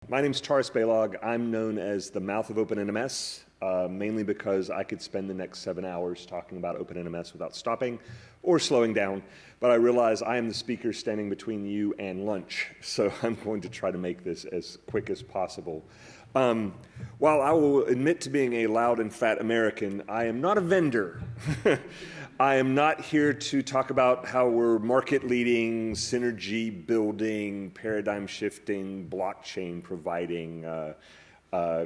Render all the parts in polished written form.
My name's Tarus Balog. I'm known as the mouth of OpenNMS, mainly because I could spend the next 7 hours talking about OpenNMS without stopping or slowing down. But I realize I am the speaker standing between you and lunch, so I'm going to try to make this as quick as possible. While I will admit to being a loud and fat American, I am not a vendor. I am not here to talk about how we're market-leading, synergy building, paradigm shifting, blockchain providing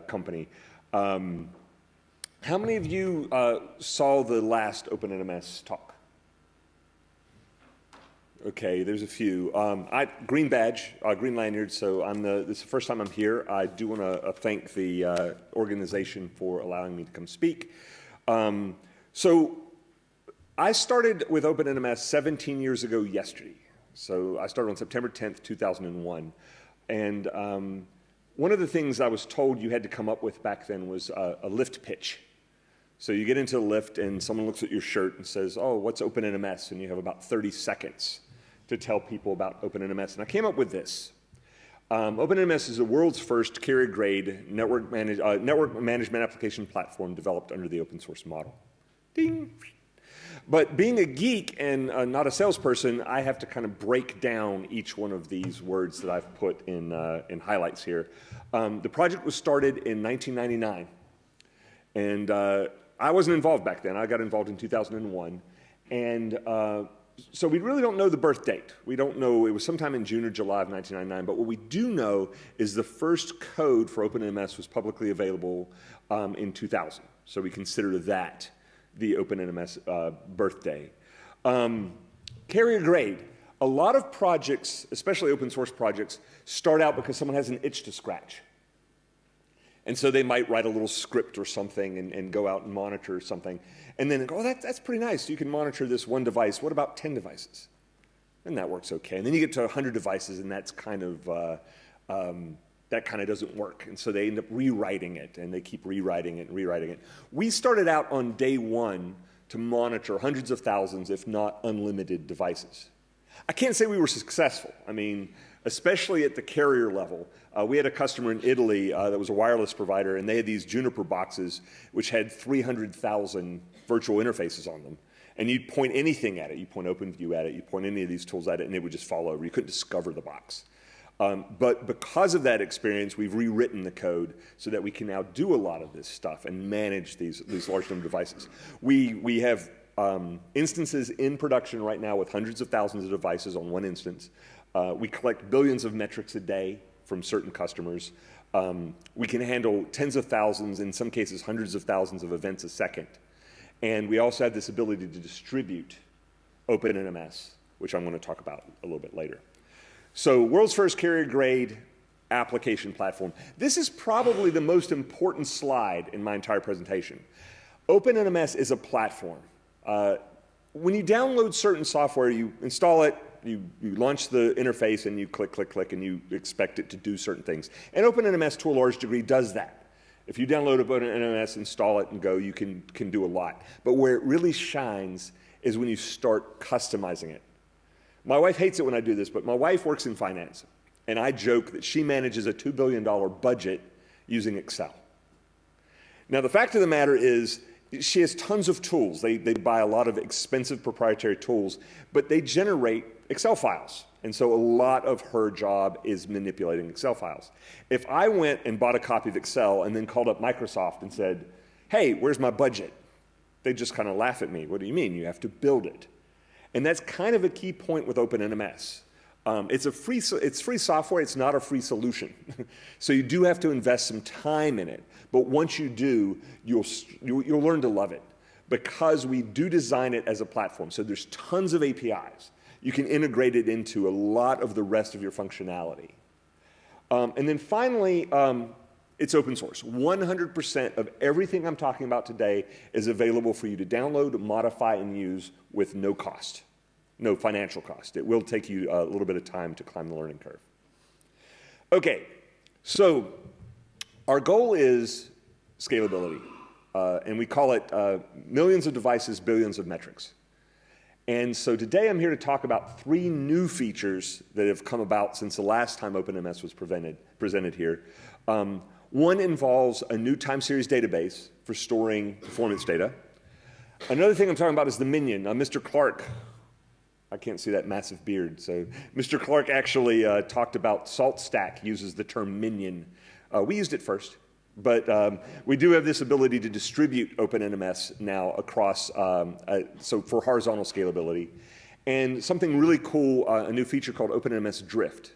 company. How many of you saw the last OpenNMS talk? Okay, there's a few. Green badge, green lanyard, so this is the first time I'm here. I do want to thank the organization for allowing me to come speak. So I started with OpenNMS 17 years ago yesterday. So I started on September 10th, 2001. And one of the things I was told you had to come up with back then was a lift pitch. So you get into the lift and someone looks at your shirt and says, oh, what's OpenNMS? And you have about 30 seconds to tell people about OpenNMS. And I came up with this. OpenNMS is the world's first carrier-grade network management application platform developed under the open source model. Ding. But being a geek and not a salesperson, I have to kind of break down each one of these words that I've put in highlights here. The project was started in 1999. And I wasn't involved back then. I got involved in 2001. And so we really don't know the birth date. We don't know. It was sometime in June or July of 1999. But what we do know is the first code for OpenNMS was publicly available in 2000. So we consider that the OpenNMS birthday. Carrier grade. A lot of projects, especially open source projects, start out because someone has an itch to scratch. And so they might write a little script or something and go out and monitor something. And then, oh, that's pretty nice. You can monitor this one device. What about 10 devices? And that works okay. And then you get to 100 devices, and that's kind of, that kind of doesn't work. And so they end up rewriting it, and they keep rewriting it and rewriting it. We started out on day one to monitor hundreds of thousands, if not unlimited devices. I can't say we were successful. I mean, especially at the carrier level. We had a customer in Italy that was a wireless provider, and they had these Juniper boxes which had 300,000 virtual interfaces on them. And you'd point anything at it. You'd point OpenView at it. You'd point any of these tools at it, and it would just fall over. You couldn't discover the box. But because of that experience, we've rewritten the code so that we can now do a lot of this stuff and manage these large number of devices. We have instances in production right now with hundreds of thousands of devices on one instance. We collect billions of metrics a day from certain customers. We can handle tens of thousands, in some cases hundreds of thousands of events a second. And we also have this ability to distribute OpenNMS, which I'm going to talk about a little bit later. So world's first carrier-grade application platform. This is probably the most important slide in my entire presentation. OpenNMS is a platform. When you download certain software, you install it, you launch the interface, and you click, click, click, and you expect it to do certain things. And OpenNMS, to a large degree, does that. If you download OpenNMS, install it, and go, you can do a lot. But where it really shines is when you start customizing it. My wife hates it when I do this, but my wife works in finance, and I joke that she manages a $2 billion budget using Excel. Now, the fact of the matter is she has tons of tools. They buy a lot of expensive proprietary tools, but they generate Excel files. And so a lot of her job is manipulating Excel files. If I went and bought a copy of Excel and then called up Microsoft and said, hey, where's my budget? They'd just kind of laugh at me. What do you mean? You have to build it. And that's kind of a key point with OpenNMS. It's free software. It's not a free solution. So you do have to invest some time in it. But once you do, you'll learn to love it because we do design it as a platform. So there's tons of APIs. You can integrate it into a lot of the rest of your functionality. And then finally, it's open source. 100% of everything I'm talking about today is available for you to download, modify, and use with no cost, no financial cost. It will take you a little bit of time to climb the learning curve. Okay, so our goal is scalability, and we call it millions of devices, billions of metrics. And so today I'm here to talk about 3 new features that have come about since the last time OpenNMS was presented here. One involves a new time series database for storing performance data. Another thing I'm talking about is the Minion. Mr. Clark, I can't see that massive beard, so Mr. Clark actually talked about SaltStack uses the term Minion. We used it first, but we do have this ability to distribute OpenNMS now across, so for horizontal scalability. And something really cool, a new feature called OpenNMS Drift,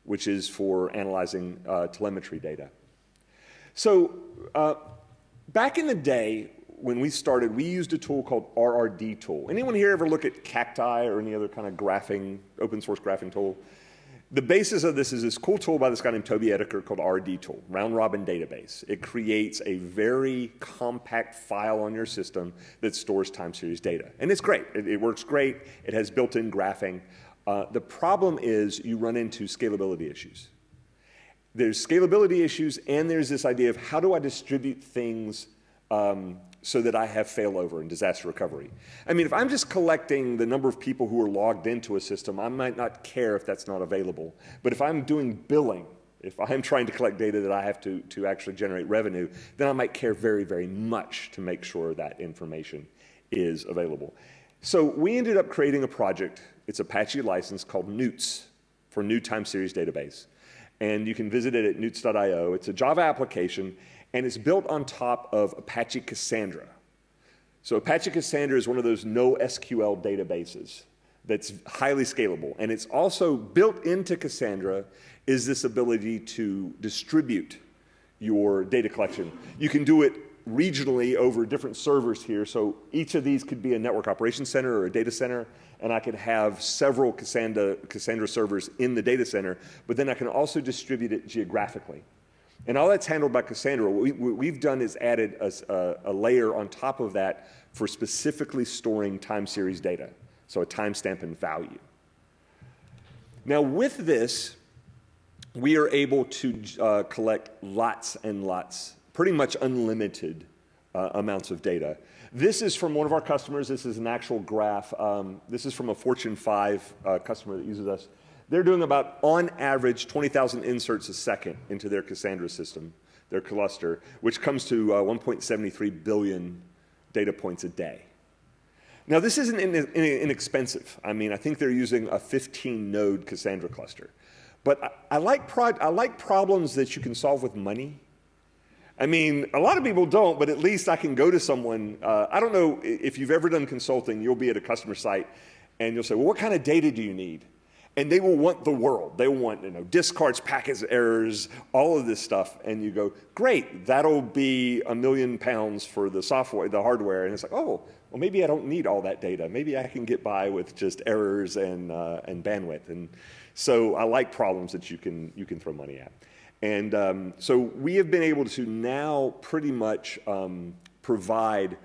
which is for analyzing telemetry data. So back in the day, when we started, we used a tool called RRD tool. Anyone here ever look at Cacti or any other kind of graphing, open source graphing tool? The basis of this is this cool tool by this guy named Toby Ediker called RRD tool, round robin database. It creates a very compact file on your system that stores time series data. And it's great. It works great. It has built-in graphing. The problem is you run into scalability issues. There's scalability issues, and there's this idea of how do I distribute things so that I have failover and disaster recovery. I mean, if I'm just collecting the number of people who are logged into a system, I might not care if that's not available. But if I'm doing billing, if I'm trying to collect data that I have to actually generate revenue, then I might care very, very much to make sure that information is available. So we ended up creating a project. It's Apache license called Newts for New Time Series Database. And you can visit it at newts.io. It's a Java application, and it's built on top of Apache Cassandra. So Apache Cassandra is one of those NoSQL databases that's highly scalable. And it's also built into Cassandra is this ability to distribute your data collection. You can do it regionally over different servers here. So each of these could be a network operations center or a data center, and I could have several Cassandra servers in the data center, but then I can also distribute it geographically. And all that's handled by Cassandra. What we've done is added a layer on top of that for specifically storing time series data, so a timestamp and value. Now with this, we are able to collect lots and lots, pretty much unlimited amounts of data. This is from one of our customers. This is an actual graph. This is from a Fortune 5 customer that uses us. They're doing about, on average, 20,000 inserts a second into their Cassandra system, their cluster, which comes to 1.73 billion data points a day. Now, this isn't inexpensive. I mean, I think they're using a 15-node Cassandra cluster. But I like problems that you can solve with money. I mean, a lot of people don't, but at least I can go to someone. I don't know if you've ever done consulting. You'll be at a customer site, and you'll say, well, what kind of data do you need? And they will want the world. They will want, discards, packets, errors, all of this stuff. And you go, great, that'll be £1 million for the software, the hardware. And it's like, oh, well, maybe I don't need all that data. Maybe I can get by with just errors and bandwidth. And so I like problems that you can throw money at. And so we have been able to now pretty much provide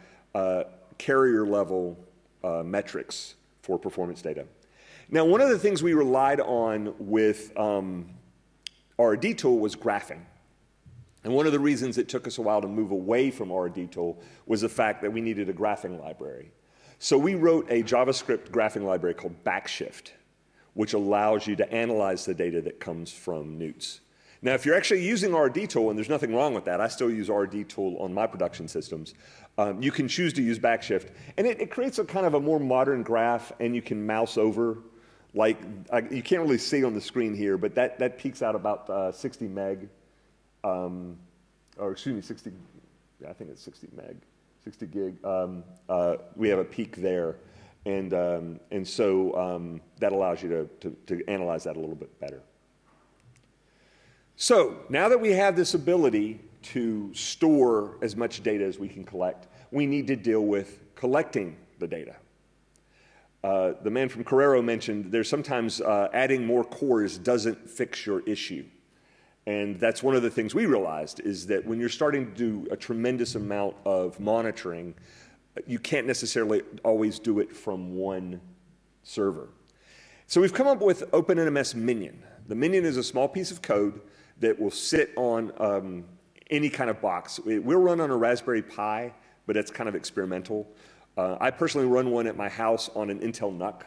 carrier-level metrics for performance data. Now, one of the things we relied on with RRD tool was graphing. And one of the reasons it took us a while to move away from RRD tool was the fact that we needed a graphing library. So we wrote a JavaScript graphing library called backshift, which allows you to analyze the data that comes from Newts. Now, if you're actually using RRD tool, and there's nothing wrong with that, I still use RRD tool on my production systems, you can choose to use backshift. And it creates a kind of a more modern graph, and you can mouse over. Like, you can't really see on the screen here, but that peaks out about 60 meg, or excuse me, 60, I think it's 60 meg, 60 gig. We have a peak there. And so that allows you to analyze that a little bit better. So now that we have this ability to store as much data as we can collect, we need to deal with collecting the data. The man from Carrero mentioned there's sometimes adding more cores doesn't fix your issue. And that's one of the things we realized is that when you're starting to do a tremendous amount of monitoring, you can't necessarily always do it from one server. So we've come up with OpenNMS Minion. The Minion is a small piece of code that will sit on any kind of box. It will run on a Raspberry Pi, but it's kind of experimental. I personally run one at my house on an Intel NUC,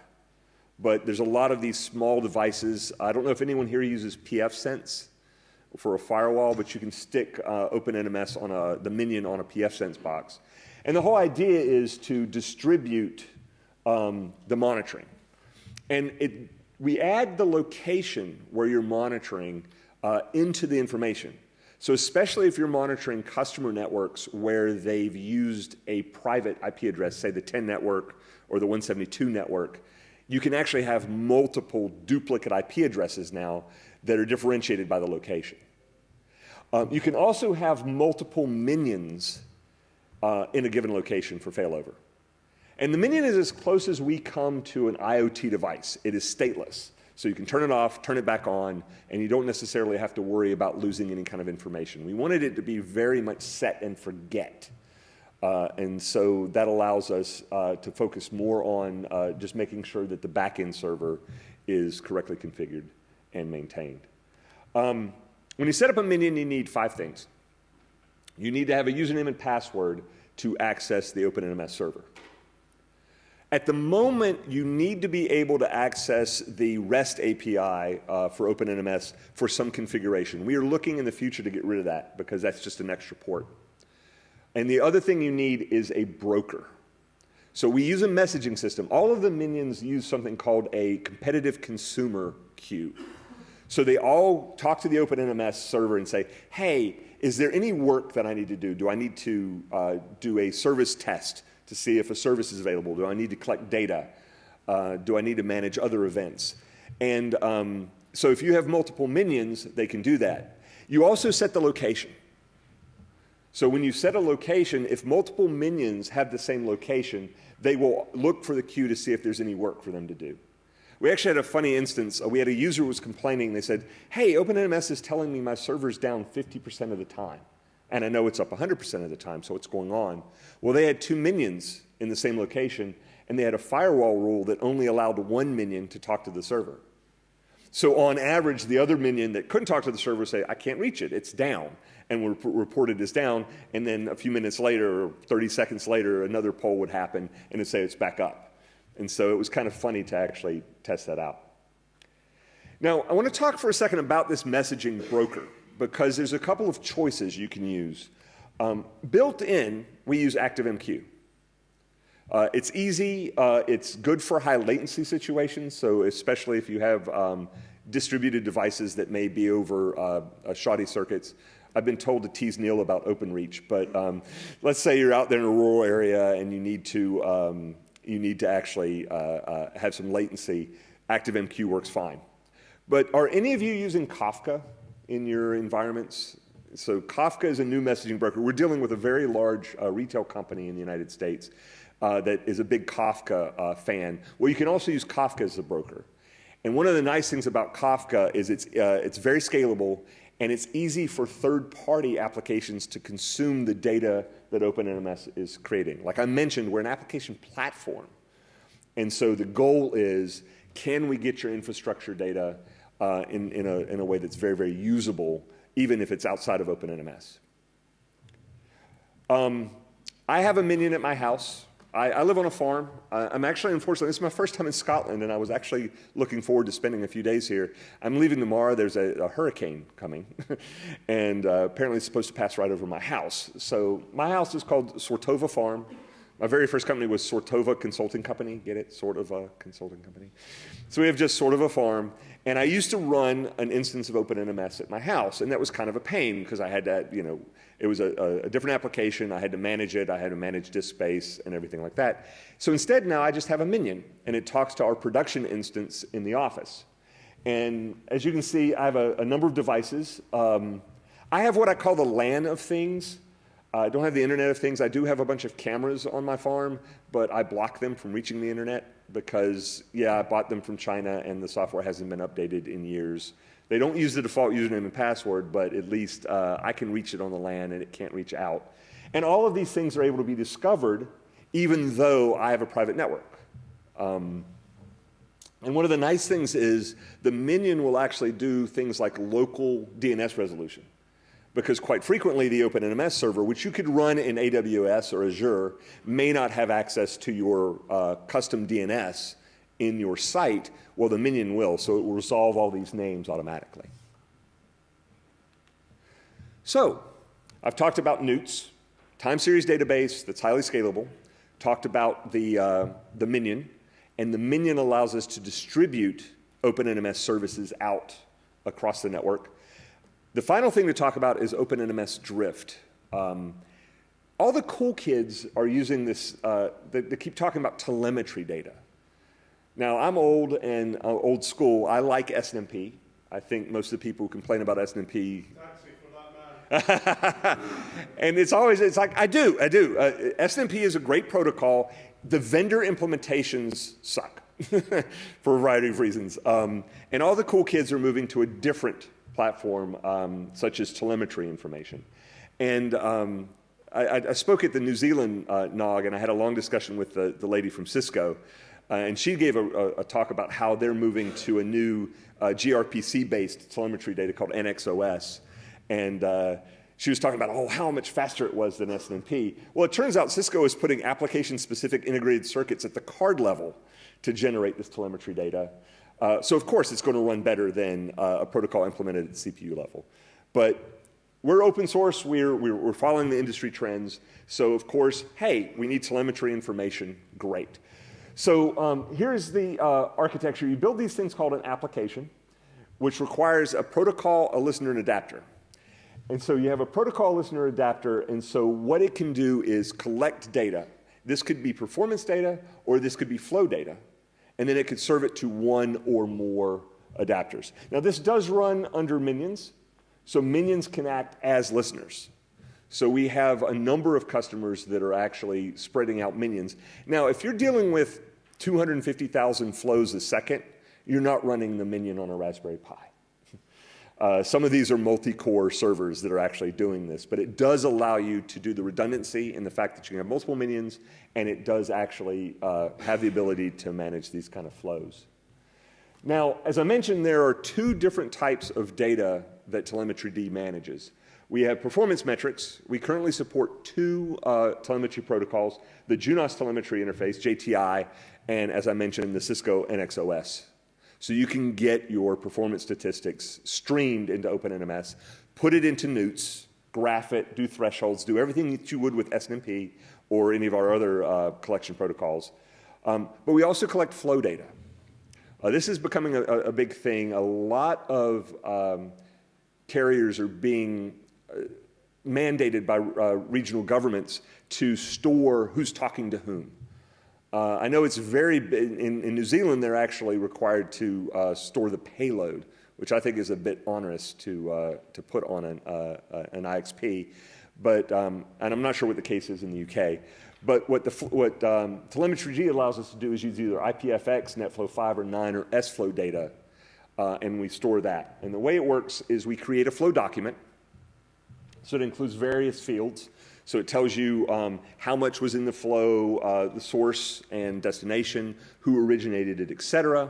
but there's a lot of these small devices. I don't know if anyone here uses pfSense for a firewall, but you can stick OpenNMS on the Minion on a pfSense box. And the whole idea is to distribute the monitoring. And we add the location where you're monitoring into the information. So especially if you're monitoring customer networks where they've used a private IP address, say the 10 network or the 172 network, you can actually have multiple duplicate IP addresses now that are differentiated by the location. You can also have multiple minions in a given location for failover. And the minion is as close as we come to an IoT device. It is stateless. So you can turn it off, turn it back on, and you don't necessarily have to worry about losing any kind of information. We wanted it to be very much set and forget. And so that allows us to focus more on just making sure that the back-end server is correctly configured and maintained. When you set up a minion, you need 5 things. You need to have a username and password to access the OpenNMS server. At the moment, you need to be able to access the REST API for OpenNMS for some configuration. We are looking in the future to get rid of that because that's just an extra port. And the other thing you need is a broker. So we use a messaging system. All of the minions use something called a competitive consumer queue. So they all talk to the OpenNMS server and say, hey, is there any work that I need to do? Do I need to do a service test to see if a service is available? Do I need to collect data? Do I need to manage other events? And so if you have multiple minions, they can do that. You also set the location. So when you set a location, if multiple minions have the same location, they will look for the queue to see if there's any work for them to do. We actually had a funny instance. We had a user who was complaining. They said, hey, OpenNMS is telling me my server's down 50% of the time. And I know it's up 100% of the time, so what's going on? Well, they had 2 minions in the same location, and they had a firewall rule that only allowed 1 minion to talk to the server. So on average, the other minion that couldn't talk to the server would say, I can't reach it, it's down, and would report it as down, and then a few minutes later, or 30 seconds later, another poll would happen, and it'd say it's back up. And so it was kind of funny to actually test that out. Now, I want to talk for a second about this messaging broker, because there's a couple of choices you can use. Built in, we use ActiveMQ. It's easy. It's good for high latency situations, so especially if you have distributed devices that may be over shoddy circuits. I've been told to tease Neil about OpenReach, but let's say you're out there in a rural area and you need to actually have some latency. ActiveMQ works fine. But are any of you using Kafka in your environments? So Kafka is a new messaging broker. We're dealing with a very large retail company in the United States that is a big Kafka fan. Well, you can also use Kafka as a broker. And one of the nice things about Kafka is it's very scalable, and it's easy for third-party applications to consume the data that OpenNMS is creating. Like I mentioned, we're an application platform. And so the goal is, can we get your infrastructure data in a way that's very, very usable, even if it's outside of OpenNMS. I have a minion at my house. I live on a farm. I'm actually, unfortunately, this is my first time in Scotland, and I was actually looking forward to spending a few days here. I'm leaving tomorrow. There's a hurricane coming, and apparently it's supposed to pass right over my house. So my house is called Sortova Farm. My very first company was Sortova Consulting Company. Get it? Sort of a consulting company. So we have just sort of a farm. And I used to run an instance of OpenNMS at my house. And that was kind of a pain because I had to, it was a different application. I had to manage it. I had to manage disk space and everything like that. So instead now I just have a minion. And it talks to our production instance in the office. And as you can see, I have a number of devices. I have what I call the LAN of things. I don't have the Internet of Things. I do have a bunch of cameras on my farm, but I block them from reaching the Internet because, yeah, I bought them from China and the software hasn't been updated in years. They don't use the default username and password, but at least I can reach it on the LAN and it can't reach out. And all of these things are able to be discovered even though I have a private network. And one of the nice things is the minion will actually do things like local DNS resolution. because quite frequently the OpenNMS server, which you could run in AWS or Azure, may not have access to your custom DNS in your site. Well, the Minion will, so it will resolve all these names automatically. So I've talked about Newts, time series database that's highly scalable, talked about the Minion, and the Minion allows us to distribute OpenNMS services out across the network. The final thing to talk about is OpenNMS Drift. All the cool kids are using this, they keep talking about telemetry data. Now, I'm old and old school. I like SNMP. I think most of the people who complain about SNMP. And it's like, I do. SNMP is a great protocol. The vendor implementations suck for a variety of reasons. And all the cool kids are moving to a different platform, such as telemetry information. And I spoke at the New Zealand NOG, and I had a long discussion with the lady from Cisco. And she gave a talk about how they're moving to a new gRPC-based telemetry data called NXOS. And she was talking about, how much faster it was than SNMP. Well, it turns out Cisco is putting application-specific integrated circuits at the card level to generate this telemetry data. So, of course, it's going to run better than a protocol implemented at CPU level. But we're open source. We're following the industry trends. So, of course, hey, we need telemetry information. Great. So here's the architecture. You build these things called an application, which requires a protocol, a listener, and adapter. And so you have a protocol, listener, adapter, and so what it can do is collect data. This could be performance data, or this could be flow data. And then it could serve it to one or more adapters. Now, this does run under Minions, so Minions can act as listeners. So we have a number of customers that are actually spreading out Minions. Now, if you're dealing with 250,000 flows a second, you're not running the Minion on a Raspberry Pi. Some of these are multi-core servers that are actually doing this, but it does allow you to do the redundancy in the fact that you can have multiple Minions, and it does actually have the ability to manage these kind of flows. Now, as I mentioned, there are two different types of data that telemetryd manages. We have performance metrics. We currently support two telemetry protocols, the Junos telemetry interface, JTI, and as I mentioned, the Cisco NXOS. So you can get your performance statistics streamed into OpenNMS, put it into Newts, graph it, do thresholds, do everything that you would with SNMP or any of our other collection protocols. But we also collect flow data. This is becoming a big thing. A lot of carriers are being mandated by regional governments to store who's talking to whom. I know it's in New Zealand, they're actually required to store the payload, which I think is a bit onerous to put on an IXP. But, and I'm not sure what the case is in the UK. But what telemetryd allows us to do is use either IPFX, NetFlow 5 or 9, or SFlow data, and we store that. And the way it works is we create a flow document. So it includes various fields. So it tells you how much was in the flow, the source and destination, who originated it, et cetera.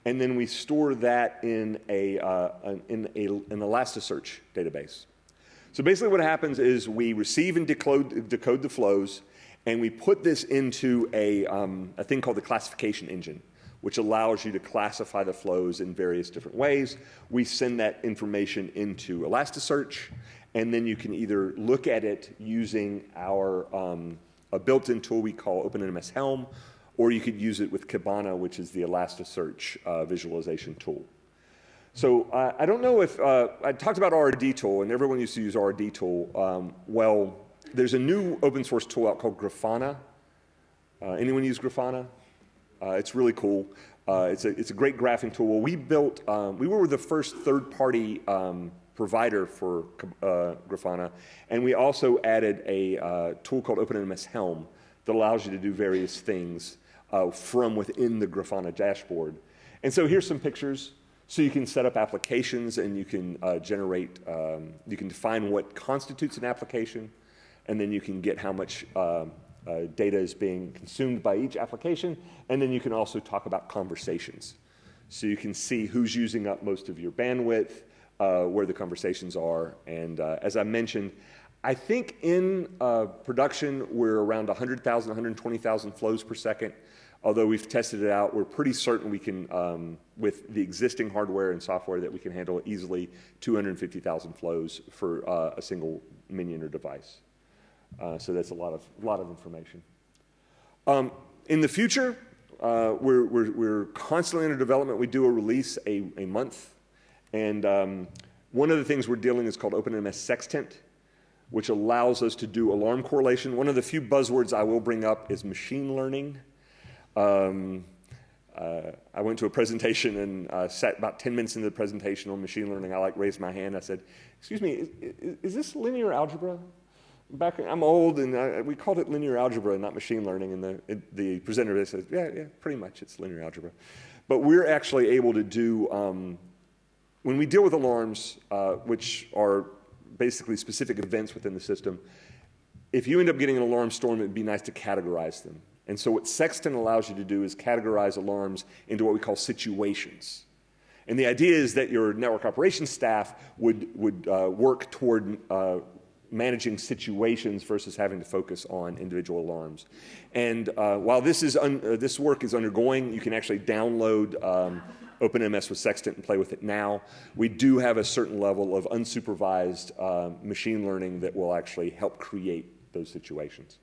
And then we store that in an Elasticsearch database. So basically what happens is we receive and decode the flows, and we put this into a thing called the classification engine, which allows you to classify the flows in various different ways. We send that information into Elasticsearch, and then you can either look at it using our a built-in tool we call OpenNMS Helm, or you could use it with Kibana, which is the Elasticsearch visualization tool. So I don't know if, I talked about RD tool, and everyone used to use RD tool. Well, there's a new open source tool out called Grafana. Anyone use Grafana? It's really cool. It's a great graphing tool. Well, we were the first third-party provider for Grafana, and we also added a tool called OpenNMS Helm that allows you to do various things from within the Grafana dashboard. And so here's some pictures. So you can set up applications, and you can generate, you can define what constitutes an application, and then you can get how much data is being consumed by each application, and then you can also talk about conversations. So you can see who's using up most of your bandwidth, where the conversations are. And as I mentioned, I think in production, we're around 100,000, 120,000 flows per second. Although we've tested it out, we're pretty certain we can, with the existing hardware and software, that we can handle easily 250,000 flows for a single minion or device. So that's a lot of information. In the future, we're constantly under development. We do a release a month. And one of the things we're dealing is called OpenNMS Sextant, which allows us to do alarm correlation. One of the few buzzwords I will bring up is machine learning. I went to a presentation and sat about 10 minutes into the presentation on machine learning. I raised my hand. I said, "Excuse me, is this linear algebra?" I'm old, and we called it linear algebra, not machine learning. And the presenter said, "Yeah, pretty much, it's linear algebra." But we're actually able to do when we deal with alarms, which are basically specific events within the system. If you end up getting an alarm storm, it'd be nice to categorize them. And so what Sextant allows you to do is categorize alarms into what we call situations. And the idea is that your network operations staff would work toward managing situations versus having to focus on individual alarms. And while this work is undergoing, you can actually download OpenNMS with Sextant and play with it now. We do have a certain level of unsupervised machine learning that will actually help create those situations.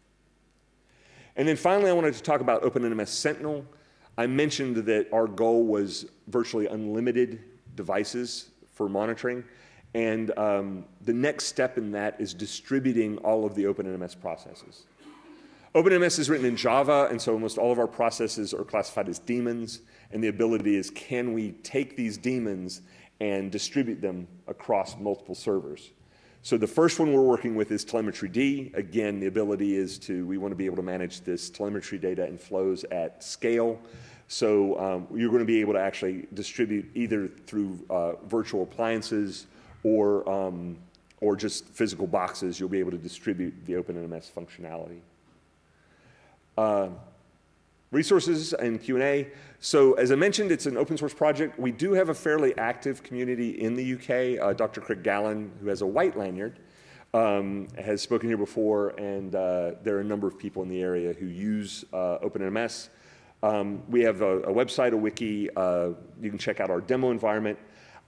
And then finally, I wanted to talk about OpenNMS Sentinel. I mentioned that our goal was virtually unlimited devices for monitoring. And the next step in that is distributing all of the OpenNMS processes. OpenNMS is written in Java, and so almost all of our processes are classified as daemons. And the ability is, can we take these daemons and distribute them across multiple servers? So the first one we're working with is telemetryd. Again, the ability is we want to be able to manage this telemetry data and flows at scale. So you're going to be able to actually distribute either through virtual appliances or just physical boxes. You'll be able to distribute the OpenNMS functionality. Resources and Q&A. So as I mentioned, it's an open source project. We do have a fairly active community in the UK. Dr. Craig Gallen, who has a white lanyard, has spoken here before, and there are a number of people in the area who use OpenNMS. We have a website, a wiki. You can check out our demo environment.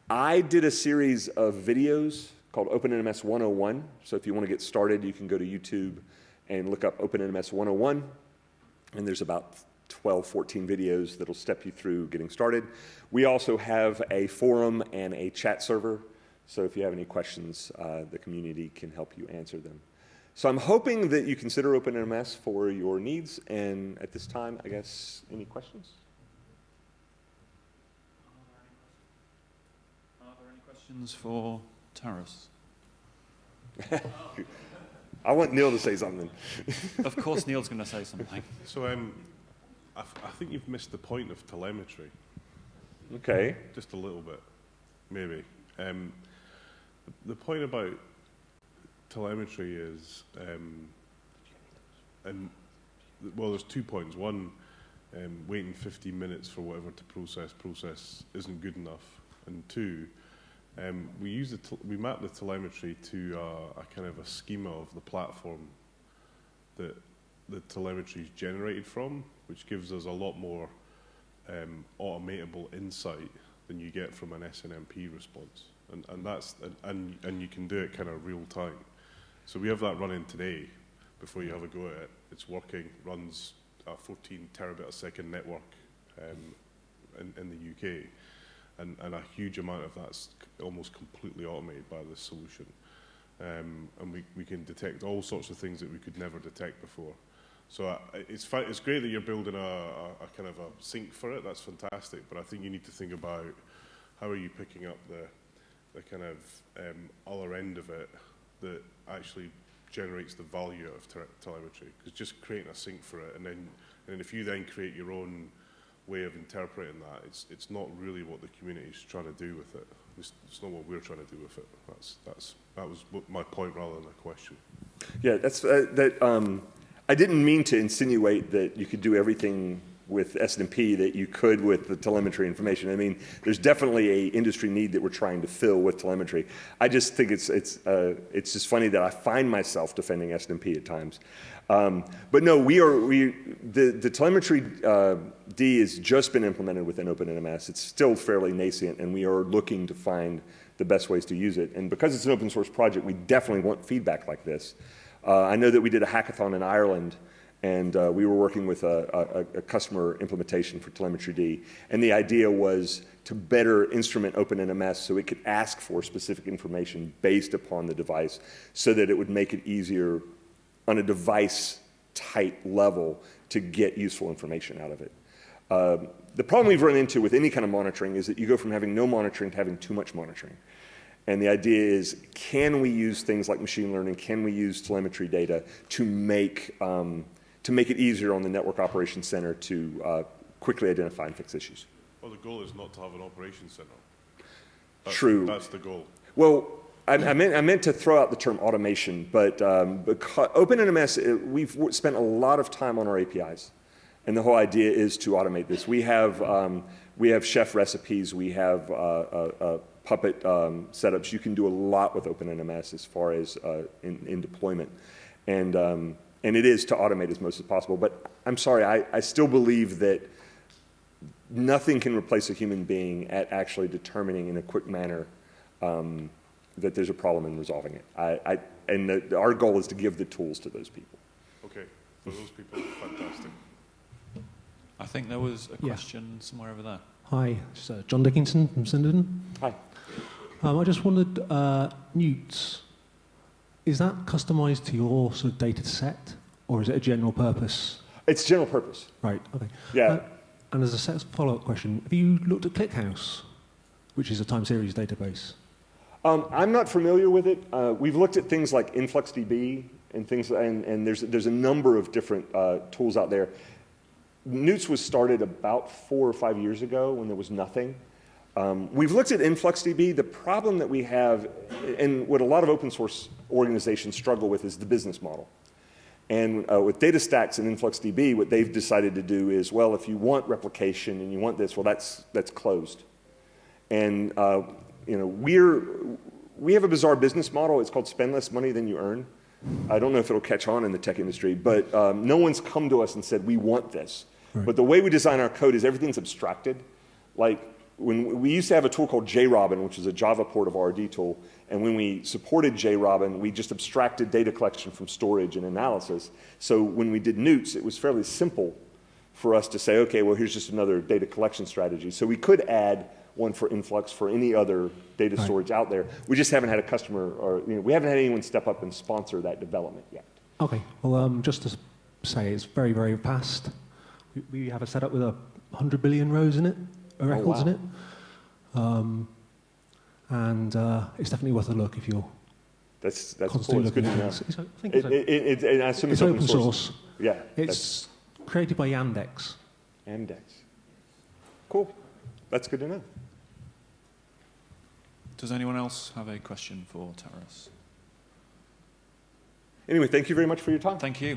I did a series of videos called OpenNMS 101. So if you want to get started, you can go to YouTube and look up OpenNMS 101. And there's about 12, 14 videos that'll step you through getting started. We also have a forum and a chat server. So if you have any questions, the community can help you answer them. So I'm hoping that you consider OpenNMS for your needs. And at this time, I guess, any questions? Are there any questions for Tarus? I want Neil to say something. Of course Neil's going to say something. So I think you've missed the point of telemetry. Okay. Just a little bit, maybe. The point about telemetry is, well, there's 2 points. One, waiting 15 minutes for whatever to process isn't good enough. And two, we map the telemetry to a kind of a schema of the platform that the telemetry is generated from, which gives us a lot more automatable insight than you get from an SNMP response, and you can do it kind of real time. So we have that running today. Before you have a go at it, it's working. Runs a 14 terabit a second network in the UK. And a huge amount of that's almost completely automated by this solution. And we can detect all sorts of things that we could never detect before. So it's great that you're building a kind of a sync for it. That's fantastic. But I think you need to think about how are you picking up the kind of other end of it that actually generates the value out of telemetry. Because just creating a sync for it, and then if you then create your own way of interpreting that, it's not really what the community is trying to do with it. It's not what we're trying to do with it. That was my point rather than a question. Yeah, I didn't mean to insinuate that you could do everything with SNMP that you could with the telemetry information. I mean, there's definitely a industry need that we're trying to fill with telemetry. I just think it's just funny that I find myself defending SNMP at times. But no, the telemetry D has just been implemented within OpenNMS. It's still fairly nascent, and we are looking to find the best ways to use it. And because it's an open source project, we definitely want feedback like this. I know that we did a hackathon in Ireland, and we were working with a customer implementation for telemetry D. And the idea was to better instrument OpenNMS so it could ask for specific information based upon the device so that it would make it easier on a device-type level to get useful information out of it. The problem we've run into with any kind of monitoring is that you go from having no monitoring to having too much monitoring. And the idea is, can we use things like machine learning, can we use telemetry data to make it easier on the network operations center to quickly identify and fix issues? Well, the goal is not to have an operations center. True. That's the goal. Well, I meant to throw out the term automation, but because OpenNMS, we've spent a lot of time on our APIs, and the whole idea is to automate this. We have chef recipes, we have Puppet setups. You can do a lot with OpenNMS as far as in deployment, and it is to automate as much as possible. But I'm sorry, I still believe that nothing can replace a human being at actually determining in a quick manner that there's a problem in resolving it. Our goal is to give the tools to those people. Okay, for those people, fantastic. I think there was a question somewhere over there. Hi, it's John Dickinson from Swindon. Hi. I just wondered, Newts, is that customized to your sort of data set, or is it a general purpose? It's general purpose. Right, okay. Yeah. And as a follow-up question, have you looked at ClickHouse, which is a time series database? I'm not familiar with it. We've looked at things like InfluxDB and things, and there's a number of different tools out there. Newts was started about 4 or 5 years ago when there was nothing. We've looked at InfluxDB. The problem that we have, and what a lot of open source organizations struggle with, is the business model. And with DataStax and InfluxDB, what they've decided to do is, well, if you want replication and you want this, well, that's closed. And you know, we have a bizarre business model. It's called spend less money than you earn. I don't know if it'll catch on in the tech industry, but no one's come to us and said, we want this. Right. But the way we design our code is everything's abstracted. Like, when we used to have a tool called JRobin, which is a Java port of our RD tool, and when we supported JRobin, we just abstracted data collection from storage and analysis. So when we did Newts, it was fairly simple for us to say, okay, well, here's just another data collection strategy. So we could add one for Influx for any other data storage out there. We just haven't had a customer, or we haven't had anyone step up and sponsor that development yet. Okay, well, just to say, it's very, very fast. We have a setup with 100 billion rows in it, records in it. And it's definitely worth a look if you're that's cool. It's good to know. It's open source. Yeah. It's created by Yandex. Yandex. Cool. That's good to know. Does anyone else have a question for Tarus? Anyway, thank you very much for your time. Thank you.